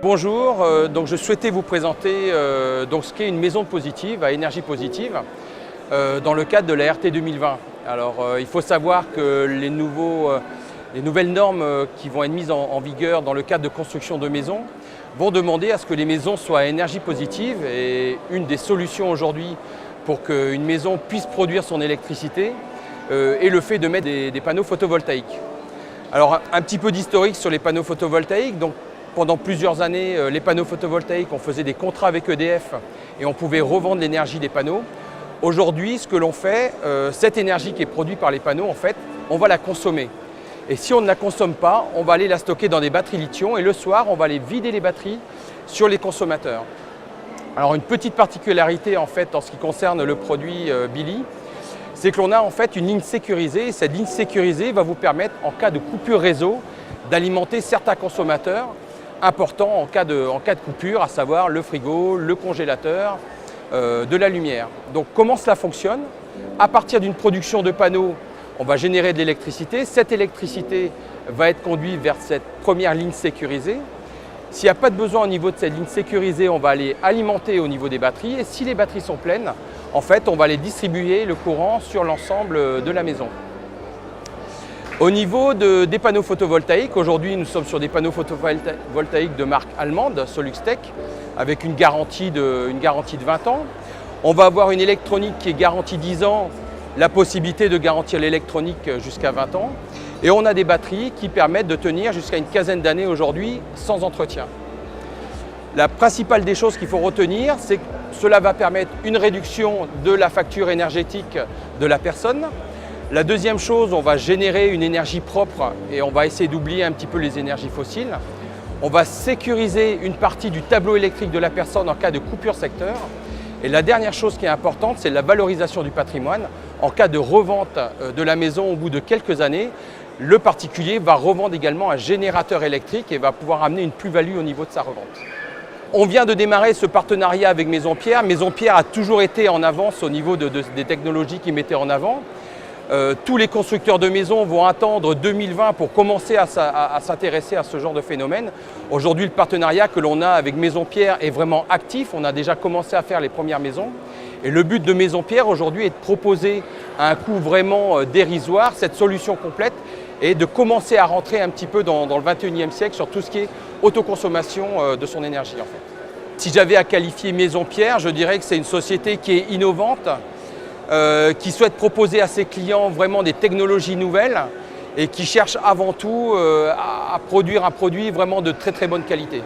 Bonjour, donc je souhaitais vous présenter ce qu'est une maison positive à énergie positive dans le cadre de la RT 2020. Alors il faut savoir que les nouvelles normes qui vont être mises en vigueur dans le cadre de construction de maisons vont demander à ce que les maisons soient à énergie positive, et une des solutions aujourd'hui pour qu'une maison puisse produire son électricité est le fait de mettre des panneaux photovoltaïques. Alors un petit peu d'historique sur les panneaux photovoltaïques. Donc, pendant plusieurs années, les panneaux photovoltaïques, on faisait des contrats avec EDF et on pouvait revendre l'énergie des panneaux. Aujourd'hui, ce que l'on fait, cette énergie qui est produite par les panneaux, en fait, on va la consommer. Et si on ne la consomme pas, on va aller la stocker dans des batteries lithium et le soir, on va aller vider les batteries sur les consommateurs. Alors une petite particularité en fait en ce qui concerne le produit Billy, c'est que l'on a en fait une ligne sécurisée, et cette ligne sécurisée va vous permettre, en cas de coupure réseau, d'alimenter certains consommateurs importants en cas de coupure, à savoir le frigo, le congélateur, de la lumière. Donc comment cela fonctionne? À partir d'une production de panneaux, on va générer de l'électricité. Cette électricité va être conduite vers cette première ligne sécurisée. S'il n'y a pas de besoin au niveau de cette ligne sécurisée, on va aller alimenter au niveau des batteries. Et si les batteries sont pleines, en fait, on va aller distribuer le courant sur l'ensemble de la maison. Au niveau des panneaux photovoltaïques, aujourd'hui nous sommes sur des panneaux photovoltaïques de marque allemande, Soluxtech, avec une garantie de 20 ans. On va avoir une électronique qui est garantie 10 ans, la possibilité de garantir l'électronique jusqu'à 20 ans. Et on a des batteries qui permettent de tenir jusqu'à une quinzaine d'années aujourd'hui sans entretien. La principale des choses qu'il faut retenir, c'est que cela va permettre une réduction de la facture énergétique de la personne. La deuxième chose, on va générer une énergie propre et on va essayer d'oublier un petit peu les énergies fossiles. On va sécuriser une partie du tableau électrique de la personne en cas de coupure secteur. Et la dernière chose qui est importante, c'est la valorisation du patrimoine. En cas de revente de la maison au bout de quelques années, le particulier va revendre également un générateur électrique et va pouvoir amener une plus-value au niveau de sa revente. On vient de démarrer ce partenariat avec Maison Pierre. Maison Pierre a toujours été en avance au niveau des technologies qu'ils mettaient en avant. Tous les constructeurs de maisons vont attendre 2020 pour commencer à s'intéresser à ce genre de phénomène. Aujourd'hui, le partenariat que l'on a avec Maison Pierre est vraiment actif. On a déjà commencé à faire les premières maisons. Et le but de Maison Pierre aujourd'hui est de proposer à un coût vraiment dérisoire cette solution complète et de commencer à rentrer un petit peu dans le 21e siècle sur tout ce qui est autoconsommation de son énergie en fait. Si j'avais à qualifier Maison Pierre, je dirais que c'est une société qui est innovante, qui souhaite proposer à ses clients vraiment des technologies nouvelles et qui cherche avant tout à produire un produit vraiment de très très bonne qualité.